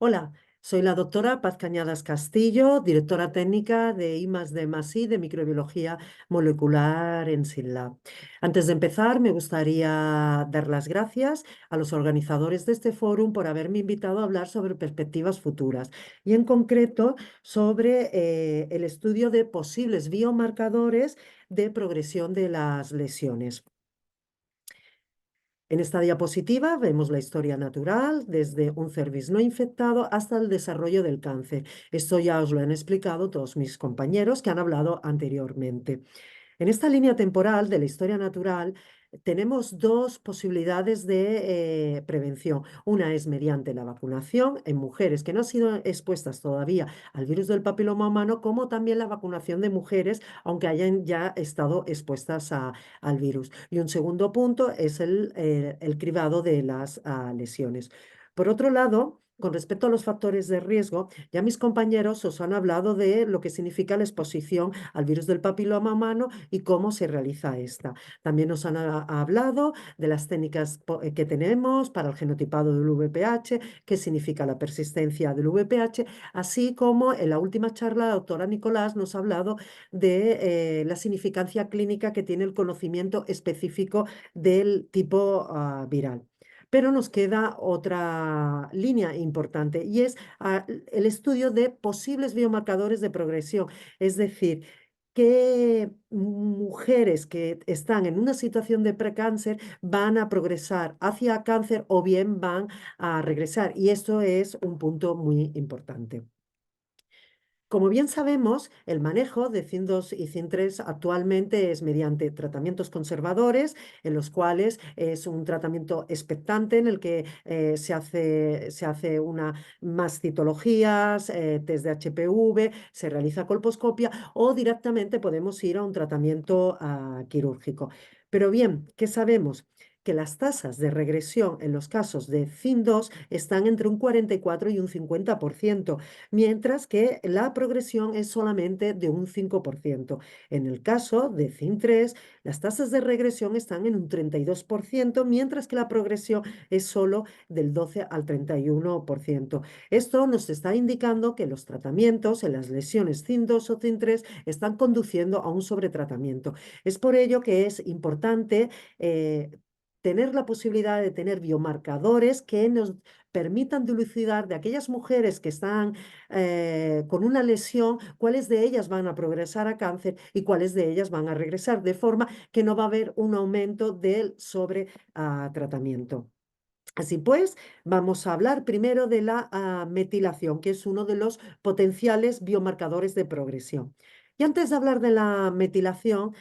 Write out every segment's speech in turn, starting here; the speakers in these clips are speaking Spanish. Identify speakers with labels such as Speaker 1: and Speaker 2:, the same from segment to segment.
Speaker 1: Hola, soy la doctora Paz Cañadas Castillo, directora técnica de I+D+I de Microbiología Molecular en SYNLAB. Antes de empezar, me gustaría dar las gracias a los organizadores de este fórum por haberme invitado a hablar sobre perspectivas futuras y en concreto sobre el estudio de posibles biomarcadores de progresión de las lesiones. En esta diapositiva vemos la historia natural, desde un cervix no infectado hasta el desarrollo del cáncer. Esto ya os lo han explicado todos mis compañeros que han hablado anteriormente. En esta línea temporal de la historia natural tenemos dos posibilidades de prevención. Una es mediante la vacunación en mujeres que no han sido expuestas todavía al virus del papiloma humano, como también la vacunación de mujeres, aunque hayan ya estado expuestas al virus. Y un segundo punto es el cribado de las lesiones. Por otro lado, con respecto a los factores de riesgo, ya mis compañeros os han hablado de lo que significa la exposición al virus del papiloma humano y cómo se realiza esta. También nos han hablado de las técnicas que tenemos para el genotipado del VPH, qué significa la persistencia del VPH, así como en la última charla la doctora Nicolás nos ha hablado de la significancia clínica que tiene el conocimiento específico del tipo viral. Pero nos queda otra línea importante y es el estudio de posibles biomarcadores de progresión, es decir, qué mujeres que están en una situación de precáncer van a progresar hacia cáncer o bien van a regresar. Y esto es un punto muy importante. Como bien sabemos, el manejo de CIN2 y CIN3 actualmente es mediante tratamientos conservadores, en los cuales es un tratamiento expectante en el que se hace una más citologías, test de HPV, se realiza colposcopia o directamente podemos ir a un tratamiento quirúrgico. Pero bien, ¿qué sabemos? Que las tasas de regresión en los casos de CIN2 están entre un 44 y un 50%, mientras que la progresión es solamente de un 5%. En el caso de CIN3, las tasas de regresión están en un 32%, mientras que la progresión es solo del 12 al 31%. Esto nos está indicando que los tratamientos en las lesiones CIN2 o CIN3 están conduciendo a un sobretratamiento. Es por ello que es importante tener la posibilidad de tener biomarcadores que nos permitan dilucidar de aquellas mujeres que están con una lesión, cuáles de ellas van a progresar a cáncer y cuáles de ellas van a regresar, de forma que no va a haber un aumento del sobretratamiento. Así pues, vamos a hablar primero de la metilación, que es uno de los potenciales biomarcadores de progresión. Y antes de hablar de la metilación,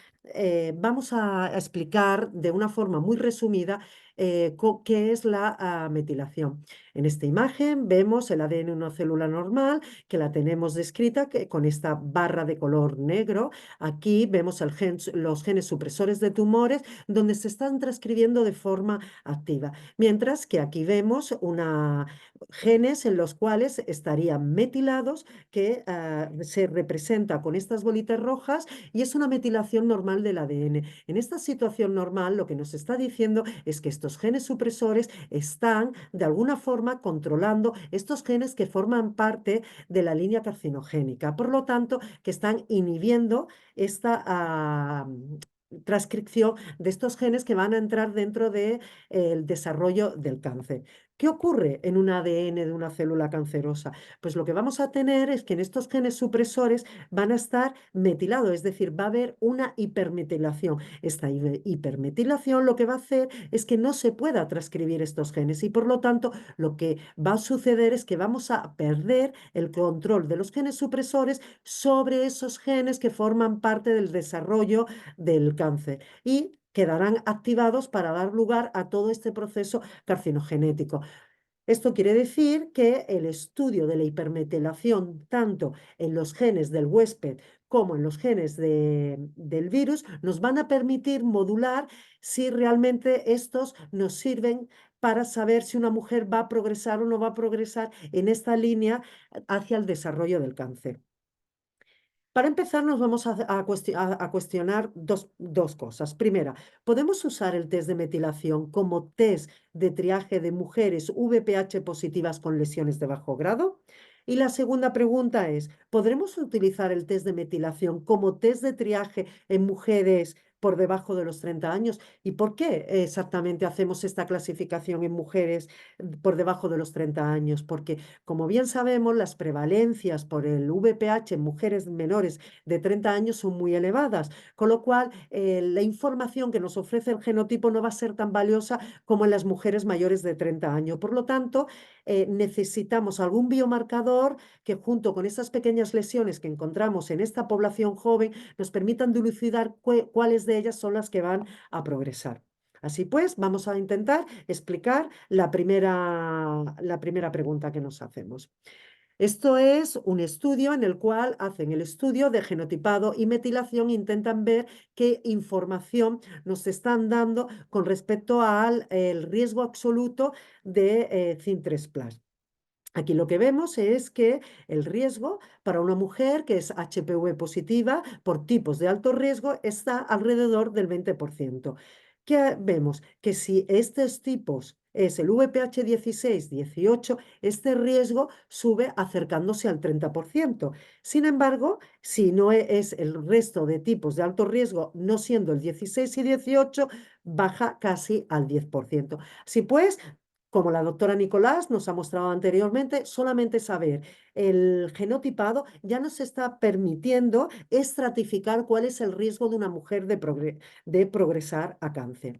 Speaker 1: vamos a explicar de una forma muy resumida qué es la metilación. En esta imagen vemos el ADN de una célula normal, que la tenemos descrita con esta barra de color negro. Aquí vemos los genes supresores de tumores, donde se están transcribiendo de forma activa. Mientras que aquí vemos genes en los cuales estarían metilados, que se representa con estas bolitas rojas y es una metilación normal del ADN. En esta situación normal, lo que nos está diciendo es que estos genes supresores están de alguna forma controlando estos genes que forman parte de la línea carcinogénica. Por lo tanto, que están inhibiendo esta transcripción de estos genes que van a entrar dentro del desarrollo del cáncer. ¿Qué ocurre en un ADN de una célula cancerosa? Pues lo que vamos a tener es que en estos genes supresores van a estar metilados, es decir, va a haber una hipermetilación. Esta hipermetilación lo que va a hacer es que no se pueda transcribir estos genes y por lo tanto lo que va a suceder es que vamos a perder el control de los genes supresores sobre esos genes que forman parte del desarrollo del cáncer y quedarán activados para dar lugar a todo este proceso carcinogenético. Esto quiere decir que el estudio de la hipermetilación, tanto en los genes del huésped como en los genes del virus, nos van a permitir modular si realmente estos nos sirven para saber si una mujer va a progresar o no va a progresar en esta línea hacia el desarrollo del cáncer. Para empezar, nos vamos a cuestionar dos cosas. Primera, ¿podemos usar el test de metilación como test de triaje de mujeres VPH positivas con lesiones de bajo grado? Y la segunda pregunta es, ¿podremos utilizar el test de metilación como test de triaje en mujeres por debajo de los 30 años? ¿Y por qué exactamente hacemos esta clasificación en mujeres por debajo de los 30 años? Porque, como bien sabemos, las prevalencias por el VPH en mujeres menores de 30 años son muy elevadas, con lo cual la información que nos ofrece el genotipo no va a ser tan valiosa como en las mujeres mayores de 30 años. Por lo tanto, necesitamos algún biomarcador que, junto con esas pequeñas lesiones que encontramos en esta población joven, nos permitan dilucidar cuáles de ellas son las que van a progresar. Así pues, vamos a intentar explicar la primera pregunta que nos hacemos. Esto es un estudio en el cual hacen el estudio de genotipado y metilación, intentan ver qué información nos están dando con respecto al el riesgo absoluto de CIN3+. Aquí lo que vemos es que el riesgo para una mujer que es HPV positiva por tipos de alto riesgo está alrededor del 20%. ¿Qué vemos? Que si estos tipos es el VPH 16, 18, este riesgo sube acercándose al 30%. Sin embargo, si no es el resto de tipos de alto riesgo, no siendo el 16 y 18, baja casi al 10%. Así pues, como la doctora Nicolás nos ha mostrado anteriormente, solamente saber el genotipado ya nos está permitiendo estratificar cuál es el riesgo de una mujer de progresar a cáncer.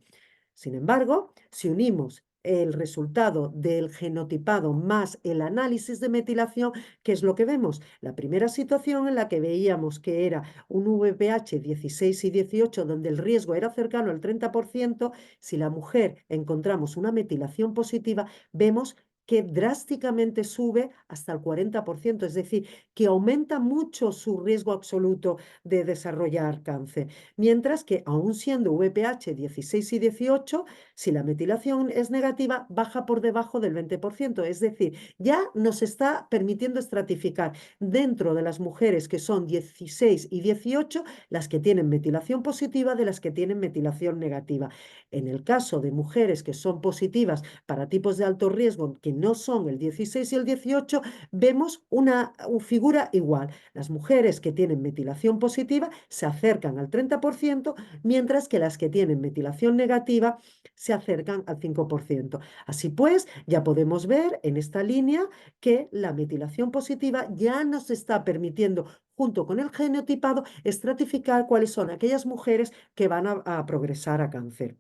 Speaker 1: Sin embargo, si unimos el resultado del genotipado más el análisis de metilación, ¿qué es lo que vemos? La primera situación en la que veíamos que era un VPH 16 y 18, donde el riesgo era cercano al 30%, si la mujer encontramos una metilación positiva, vemos que drásticamente sube hasta el 40%, es decir, que aumenta mucho su riesgo absoluto de desarrollar cáncer. Mientras que, aún siendo VPH 16 y 18, si la metilación es negativa, baja por debajo del 20%. Es decir, ya nos está permitiendo estratificar dentro de las mujeres que son 16 y 18, las que tienen metilación positiva de las que tienen metilación negativa. En el caso de mujeres que son positivas para tipos de alto riesgo, que no son el 16 y el 18, vemos una figura igual. Las mujeres que tienen metilación positiva se acercan al 30%, mientras que las que tienen metilación negativa se acercan al 5%. Así pues, ya podemos ver en esta línea que la metilación positiva ya nos está permitiendo, junto con el genotipado, estratificar cuáles son aquellas mujeres que van a progresar a cáncer.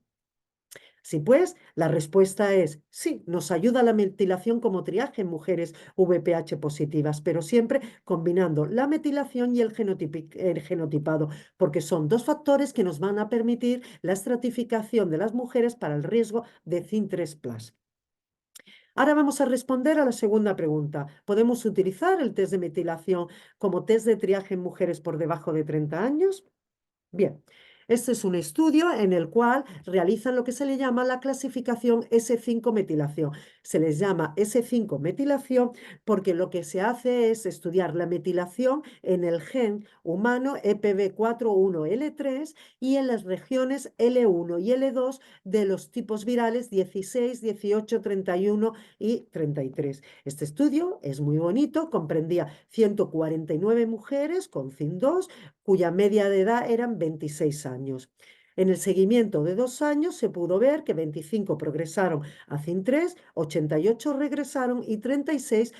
Speaker 1: Sí, pues la respuesta es sí, nos ayuda la metilación como triaje en mujeres VPH positivas, pero siempre combinando la metilación y el genotipado, porque son dos factores que nos van a permitir la estratificación de las mujeres para el riesgo de CIN3+. Ahora vamos a responder a la segunda pregunta. ¿Podemos utilizar el test de metilación como test de triaje en mujeres por debajo de 30 años? Bien, este es un estudio en el cual realizan lo que se le llama la clasificación S5-metilación. Se les llama S5-metilación porque lo que se hace es estudiar la metilación en el gen humano EPB41L3 y en las regiones L1 y L2 de los tipos virales 16, 18, 31 y 33. Este estudio es muy bonito, comprendía 149 mujeres con CIN2 cuya media de edad eran 26 años. En el seguimiento de 2 años se pudo ver que 25 progresaron a CIN3, 88 regresaron y 36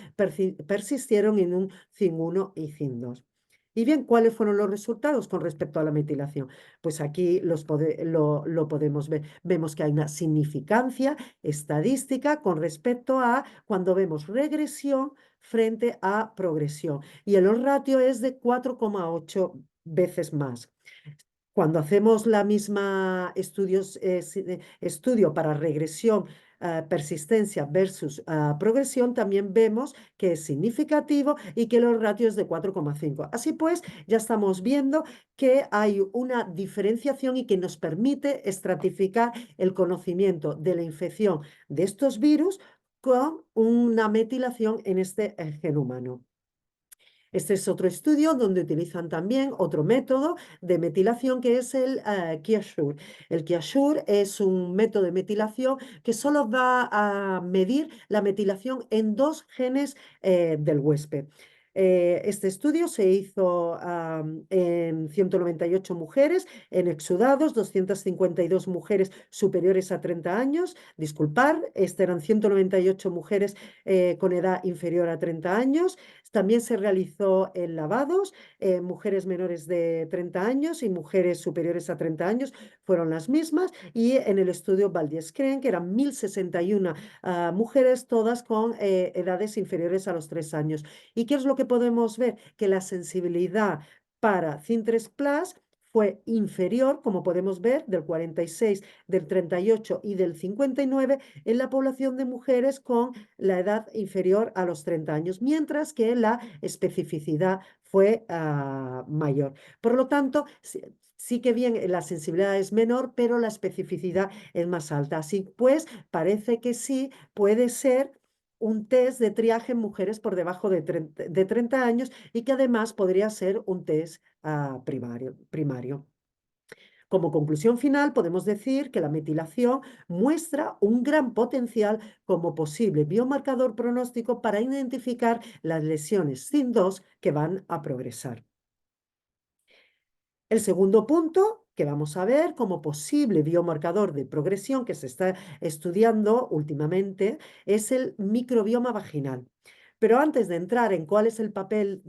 Speaker 1: persistieron en un CIN1 y CIN2. Y bien, ¿cuáles fueron los resultados con respecto a la metilación? Pues aquí lo podemos ver. Vemos que hay una significancia estadística con respecto a cuando vemos regresión frente a progresión. Y el ratio es de 4,8 veces más. Cuando hacemos la misma estudio para regresión, persistencia versus progresión, también vemos que es significativo y que los ratios es de 4,5. Así pues, ya estamos viendo que hay una diferenciación y que nos permite estratificar el conocimiento de la infección de estos virus con una metilación en este gen humano. Este es otro estudio donde utilizan también otro método de metilación que es el Kiasure. El Kiasure es un método de metilación que solo va a medir la metilación en dos genes del huésped. Este estudio se hizo en 198 mujeres en exudados, 252 mujeres superiores a 30 años. Disculpar, eran 198 mujeres con edad inferior a 30 años. También se realizó en lavados, mujeres menores de 30 años y mujeres superiores a 30 años fueron las mismas, y en el estudio Valdez-Creen, que eran 1061 mujeres, todas con edades inferiores a los 3 años. ¿Y qué es lo que podemos ver? Que la sensibilidad para Cintres Plus fue inferior, como podemos ver, del 46, del 38 y del 59 en la población de mujeres con la edad inferior a los 30 años, mientras que la especificidad fue mayor. Por lo tanto, sí que bien, la sensibilidad es menor, pero la especificidad es más alta. Así pues, parece que sí puede ser un test de triaje en mujeres por debajo de 30 años, y que además podría ser un test primario. Como conclusión final, podemos decir que la metilación muestra un gran potencial como posible biomarcador pronóstico para identificar las lesiones SIN2 que van a progresar. El segundo punto que vamos a ver como posible biomarcador de progresión que se está estudiando últimamente es el microbioma vaginal. Pero antes de entrar en cuál es el papel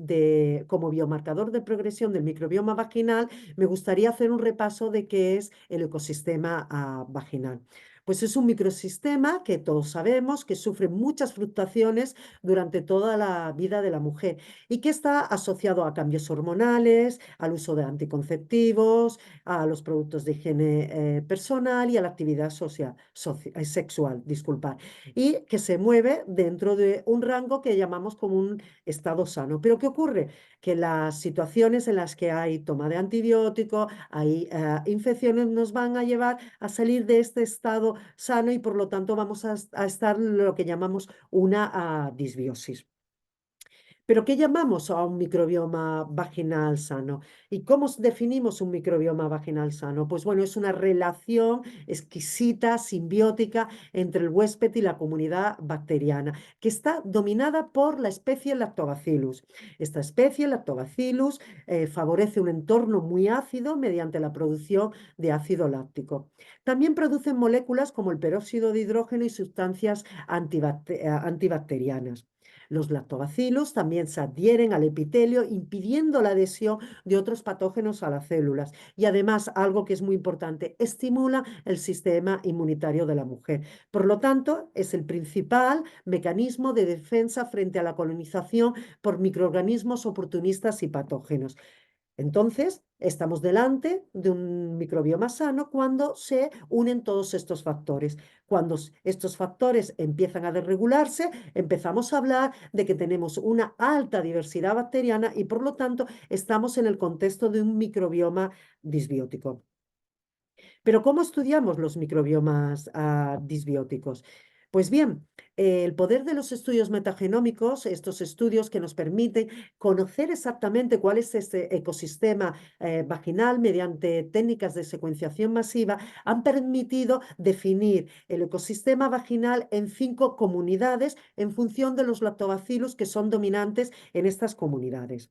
Speaker 1: como biomarcador de progresión del microbioma vaginal, me gustaría hacer un repaso de qué es el ecosistema vaginal. Pues es un microsistema que todos sabemos que sufre muchas fluctuaciones durante toda la vida de la mujer, y que está asociado a cambios hormonales, al uso de anticonceptivos, a los productos de higiene personal y a la actividad sexual, disculpad, y que se mueve dentro de un rango que llamamos como un estado sano. Pero ¿qué ocurre? Que las situaciones en las que hay toma de antibiótico, hay infecciones, nos van a llevar a salir de este estado sano, y por lo tanto vamos a estar en lo que llamamos una disbiosis. ¿Pero qué llamamos a un microbioma vaginal sano? ¿Y cómo definimos un microbioma vaginal sano? Pues bueno, es una relación exquisita, simbiótica entre el huésped y la comunidad bacteriana, que está dominada por la especie Lactobacillus. Esta especie, Lactobacillus, favorece un entorno muy ácido mediante la producción de ácido láctico. También producen moléculas como el peróxido de hidrógeno y sustancias antibacterianas. Los lactobacilos también se adhieren al epitelio, impidiendo la adhesión de otros patógenos a las células. Y además, algo que es muy importante, estimula el sistema inmunitario de la mujer. Por lo tanto, es el principal mecanismo de defensa frente a la colonización por microorganismos oportunistas y patógenos. Entonces, estamos delante de un microbioma sano cuando se unen todos estos factores. Cuando estos factores empiezan a desregularse, empezamos a hablar de que tenemos una alta diversidad bacteriana y por lo tanto estamos en el contexto de un microbioma disbiótico. Pero ¿cómo estudiamos los microbiomas disbióticos? Pues bien, el poder de los estudios metagenómicos, estos estudios que nos permiten conocer exactamente cuál es este ecosistema vaginal mediante técnicas de secuenciación masiva, han permitido definir el ecosistema vaginal en 5 comunidades en función de los lactobacilos que son dominantes en estas comunidades.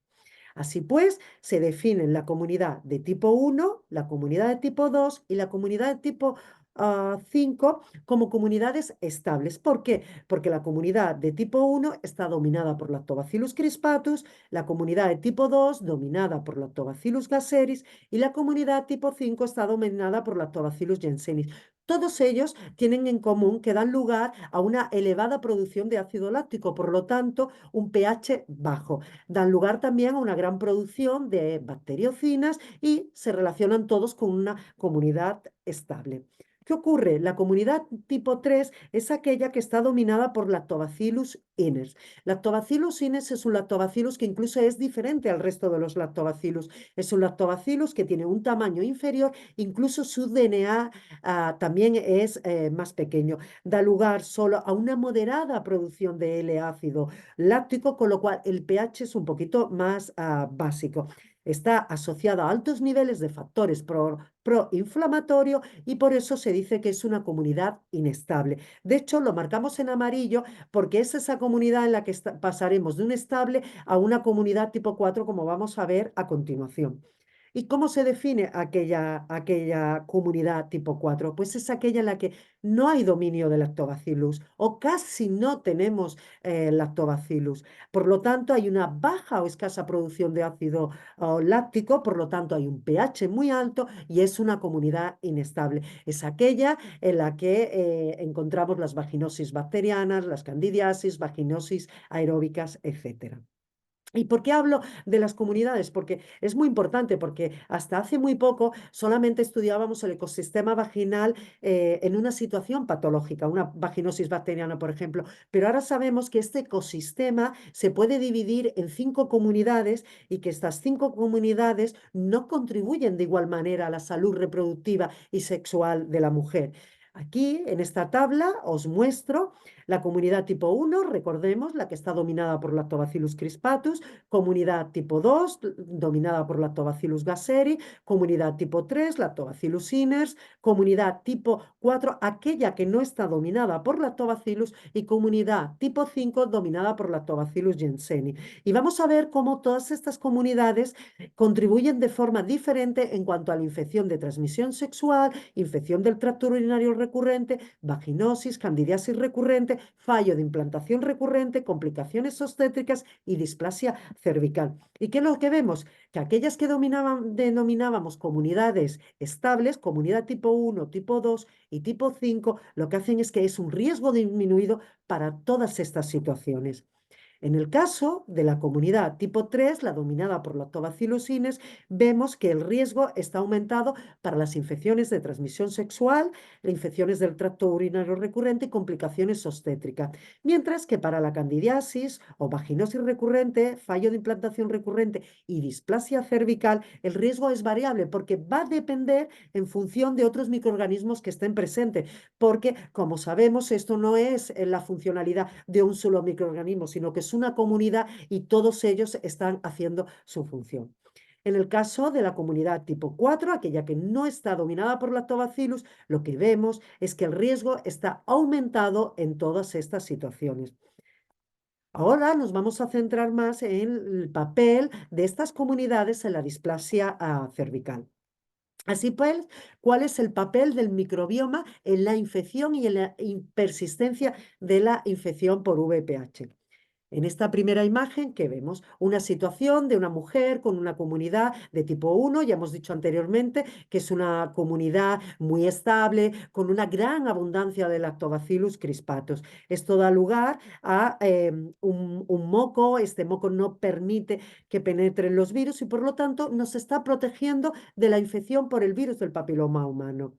Speaker 1: Así pues, se definen la comunidad de tipo 1, la comunidad de tipo 2 y la comunidad de tipo 5 como comunidades estables. ¿Por qué? Porque la comunidad de tipo 1 está dominada por Lactobacillus crispatus, la comunidad de tipo 2 dominada por Lactobacillus gaseris y la comunidad tipo 5 está dominada por Lactobacillus jensenis. Todos ellos tienen en común que dan lugar a una elevada producción de ácido láctico, por lo tanto, un pH bajo. Dan lugar también a una gran producción de bacteriocinas y se relacionan todos con una comunidad estable. ¿Qué ocurre? La comunidad tipo 3 es aquella que está dominada por Lactobacillus iners. Lactobacillus iners es un lactobacillus que incluso es diferente al resto de los lactobacillus. Es un lactobacillus que tiene un tamaño inferior, incluso su DNA también es más pequeño. Da lugar solo a una moderada producción de L-ácido láctico, con lo cual el pH es un poquito más básico. Está asociada a altos niveles de factores proinflamatorios y por eso se dice que es una comunidad inestable. De hecho, lo marcamos en amarillo porque es esa comunidad en la que pasaremos de un estable a una comunidad tipo 4, como vamos a ver a continuación. ¿Y cómo se define aquella comunidad tipo 4? Pues es aquella en la que no hay dominio del lactobacillus o casi no tenemos lactobacillus. Por lo tanto, hay una baja o escasa producción de ácido láctico, por lo tanto, hay un pH muy alto y es una comunidad inestable. Es aquella en la que encontramos las vaginosis bacterianas, las candidiasis, vaginosis aeróbicas, etcétera. ¿Y por qué hablo de las comunidades? Porque es muy importante, porque hasta hace muy poco solamente estudiábamos el ecosistema vaginal en una situación patológica, una vaginosis bacteriana, por ejemplo, pero ahora sabemos que este ecosistema se puede dividir en 5 comunidades y que estas 5 comunidades no contribuyen de igual manera a la salud reproductiva y sexual de la mujer. Aquí, en esta tabla, os muestro la comunidad tipo 1, recordemos, la que está dominada por Lactobacillus crispatus, comunidad tipo 2, dominada por Lactobacillus gasseri, comunidad tipo 3, Lactobacillus iners, comunidad tipo 4, aquella que no está dominada por Lactobacillus, y comunidad tipo 5, dominada por Lactobacillus jenseni. Y vamos a ver cómo todas estas comunidades contribuyen de forma diferente en cuanto a la infección de transmisión sexual, infección del tracto urinario recurrente, vaginosis, candidiasis recurrente, fallo de implantación recurrente, complicaciones obstétricas y displasia cervical. ¿Y qué es lo que vemos? Que aquellas que denominábamos comunidades estables, comunidad tipo 1, tipo 2 y tipo 5, lo que hacen es que es un riesgo disminuido para todas estas situaciones. En el caso de la comunidad tipo 3, la dominada por Lactobacillus iners, vemos que el riesgo está aumentado para las infecciones de transmisión sexual, las infecciones del tracto urinario recurrente y complicaciones obstétricas. Mientras que para la candidiasis o vaginosis recurrente, fallo de implantación recurrente y displasia cervical, el riesgo es variable porque va a depender en función de otros microorganismos que estén presentes, porque como sabemos esto no es la funcionalidad de un solo microorganismo, sino que es una comunidad y todos ellos están haciendo su función. En el caso de la comunidad tipo 4, aquella que no está dominada por lactobacillus, lo que vemos es que el riesgo está aumentado en todas estas situaciones. Ahora nos vamos a centrar más en el papel de estas comunidades en la displasia cervical. Así pues, ¿cuál es el papel del microbioma en la infección y en la persistencia de la infección por VPH? En esta primera imagen, ¿qué vemos? Una situación de una mujer con una comunidad de tipo 1, ya hemos dicho anteriormente que es una comunidad muy estable, con una gran abundancia de Lactobacillus crispatus. Esto da lugar a un moco, este moco no permite que penetren los virus y por lo tanto nos está protegiendo de la infección por el virus del papiloma humano.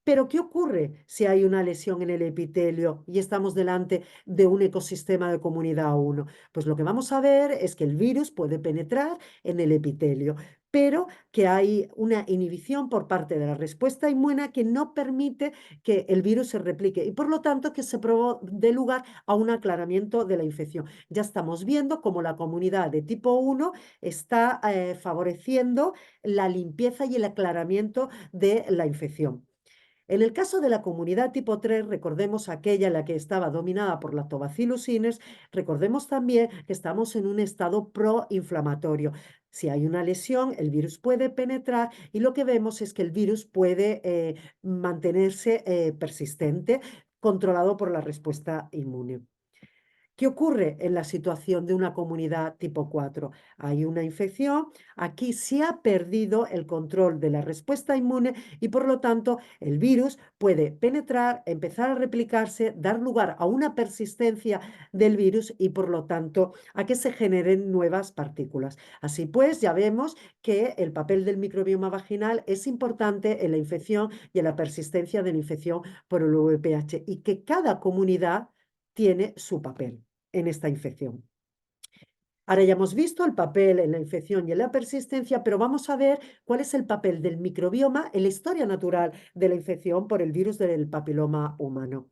Speaker 1: Pero, ¿qué ocurre si hay una lesión en el epitelio y estamos delante de un ecosistema de comunidad 1? Pues lo que vamos a ver es que el virus puede penetrar en el epitelio, pero que hay una inhibición por parte de la respuesta inmune que no permite que el virus se replique y por lo tanto que se dé lugar a un aclaramiento de la infección. Ya estamos viendo cómo la comunidad de tipo 1 está favoreciendo la limpieza y el aclaramiento de la infección. En el caso de la comunidad tipo 3, recordemos aquella en la que estaba dominada por Lactobacillus iners, recordemos también que estamos en un estado proinflamatorio. Si hay una lesión, el virus puede penetrar y lo que vemos es que el virus puede mantenerse persistente, controlado por la respuesta inmune. ¿Qué ocurre en la situación de una comunidad tipo 4? Hay una infección, aquí se ha perdido el control de la respuesta inmune y por lo tanto el virus puede penetrar, empezar a replicarse, dar lugar a una persistencia del virus y por lo tanto a que se generen nuevas partículas. Así pues, ya vemos que el papel del microbioma vaginal es importante en la infección y en la persistencia de la infección por el VPH y que cada comunidad tiene su papel en esta infección. Ahora ya hemos visto el papel en la infección y en la persistencia, pero vamos a ver cuál es el papel del microbioma en la historia natural de la infección por el virus del papiloma humano.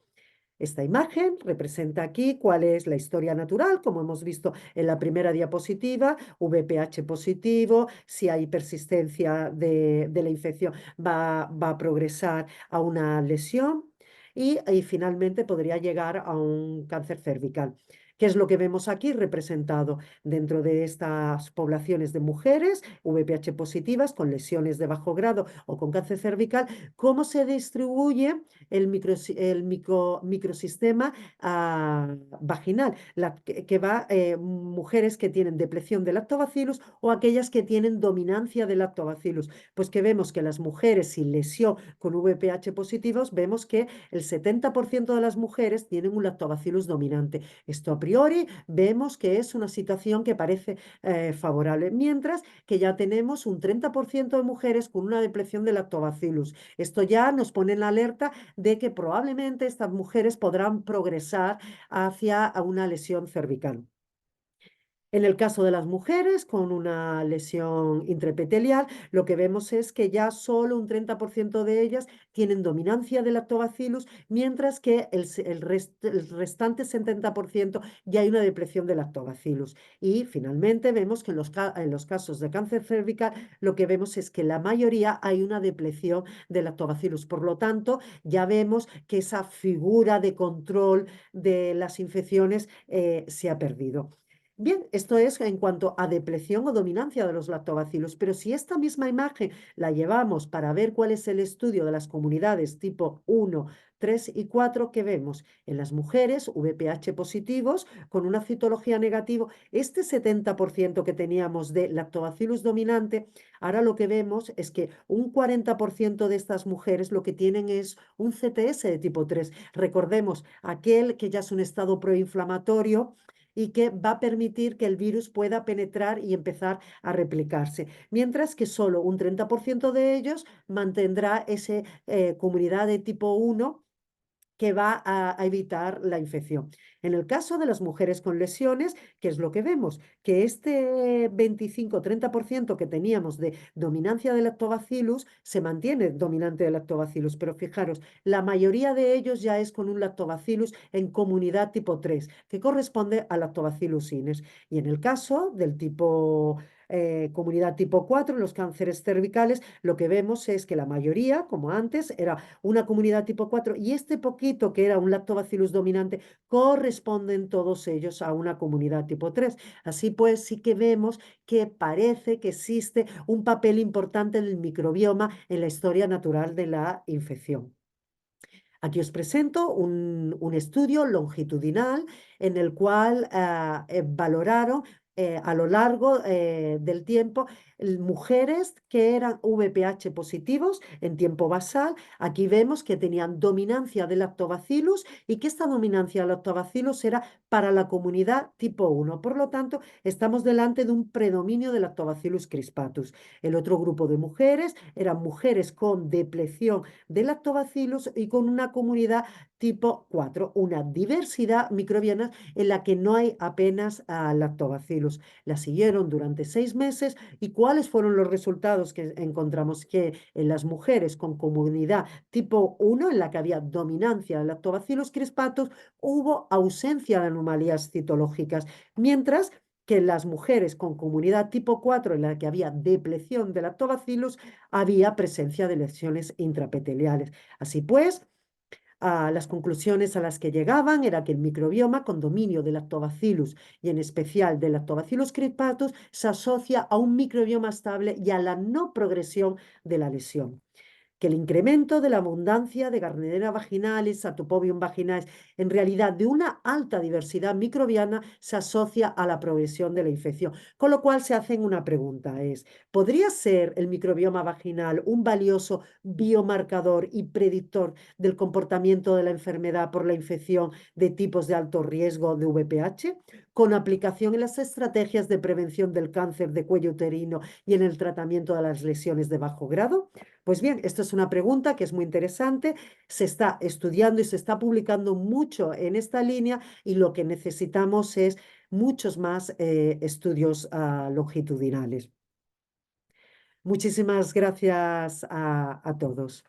Speaker 1: Esta imagen representa aquí cuál es la historia natural, como hemos visto en la primera diapositiva, VPH positivo, si hay persistencia de la infección va a progresar a una lesión y finalmente podría llegar a un cáncer cervical. ¿Qué es lo que vemos aquí representado dentro de estas poblaciones de mujeres VPH positivas con lesiones de bajo grado o con cáncer cervical? ¿Cómo se distribuye el microsistema vaginal, que va mujeres que tienen depleción de lactobacillus o aquellas que tienen dominancia de lactobacillus? Pues que vemos que las mujeres sin lesión con VPH positivos, vemos que el 70% de las mujeres tienen un lactobacillus dominante. Esto a priori vemos que es una situación que parece favorable, mientras que ya tenemos un 30% de mujeres con una depleción de lactobacillus. Esto ya nos pone en alerta de que probablemente estas mujeres podrán progresar hacia una lesión cervical. En el caso de las mujeres con una lesión intraepitelial, lo que vemos es que ya solo un 30% de ellas tienen dominancia del lactobacillus, mientras que el restante 70% ya hay una depresión del lactobacillus. Y finalmente vemos que en los casos de cáncer cervical lo que vemos es que la mayoría hay una depresión del lactobacillus. Por lo tanto, ya vemos que esa figura de control de las infecciones se ha perdido. Bien, esto es en cuanto a depleción o dominancia de los lactobacilos, pero si esta misma imagen la llevamos para ver cuál es el estudio de las comunidades tipo 1, 3 y 4, ¿qué vemos? En las mujeres, VPH positivos, con una citología negativa, este 70% que teníamos de lactobacillus dominante, ahora lo que vemos es que un 40% de estas mujeres lo que tienen es un CTS de tipo 3. Recordemos, aquel que ya es un estado proinflamatorio y que va a permitir que el virus pueda penetrar y empezar a replicarse, mientras que solo un 30% de ellos mantendrá esa comunidad de tipo 1 que va a evitar la infección. En el caso de las mujeres con lesiones, ¿qué es lo que vemos? Que este 25-30% que teníamos de dominancia de lactobacillus se mantiene dominante de lactobacillus, pero fijaros, la mayoría de ellos ya es con un lactobacillus en comunidad tipo 3, que corresponde a lactobacillus innes. Y en el caso del tipo comunidad tipo 4, los cánceres cervicales, lo que vemos es que la mayoría, como antes, era una comunidad tipo 4 y este poquito que era un lactobacillus dominante corresponden todos ellos a una comunidad tipo 3. Así pues, sí que vemos que parece que existe un papel importante del microbioma en la historia natural de la infección. Aquí os presento un estudio longitudinal en el cual valoraron a lo largo del tiempo mujeres que eran VPH positivos en tiempo basal. Aquí vemos que tenían dominancia de lactobacillus y que esta dominancia de lactobacillus era para la comunidad tipo 1. Por lo tanto, estamos delante de un predominio de lactobacillus crispatus. El otro grupo de mujeres eran mujeres con depleción de lactobacillus y con una comunidad tipo 4, una diversidad microbiana en la que no hay apenas lactobacillus. La siguieron durante 6 meses y ¿cuáles fueron los resultados que encontramos? Que en las mujeres con comunidad tipo 1, en la que había dominancia de lactobacillus crispatus, hubo ausencia de anomalías citológicas, mientras que en las mujeres con comunidad tipo 4, en la que había depleción de lactobacillus, había presencia de lesiones intraepiteliales. Así pues, las conclusiones a las que llegaban era que el microbioma con dominio de lactobacillus y en especial de lactobacillus crispatus se asocia a un microbioma estable y a la no progresión de la lesión, que el incremento de la abundancia de Gardnerella vaginalis, Satopobium vaginalis, en realidad de una alta diversidad microbiana, se asocia a la progresión de la infección. Con lo cual se hacen una pregunta, ¿podría ser el microbioma vaginal un valioso biomarcador y predictor del comportamiento de la enfermedad por la infección de tipos de alto riesgo de VPH? Con aplicación en las estrategias de prevención del cáncer de cuello uterino y en el tratamiento de las lesiones de bajo grado. Pues bien, esto es una pregunta que es muy interesante, se está estudiando y se está publicando mucho en esta línea y lo que necesitamos es muchos más estudios longitudinales. Muchísimas gracias a todos.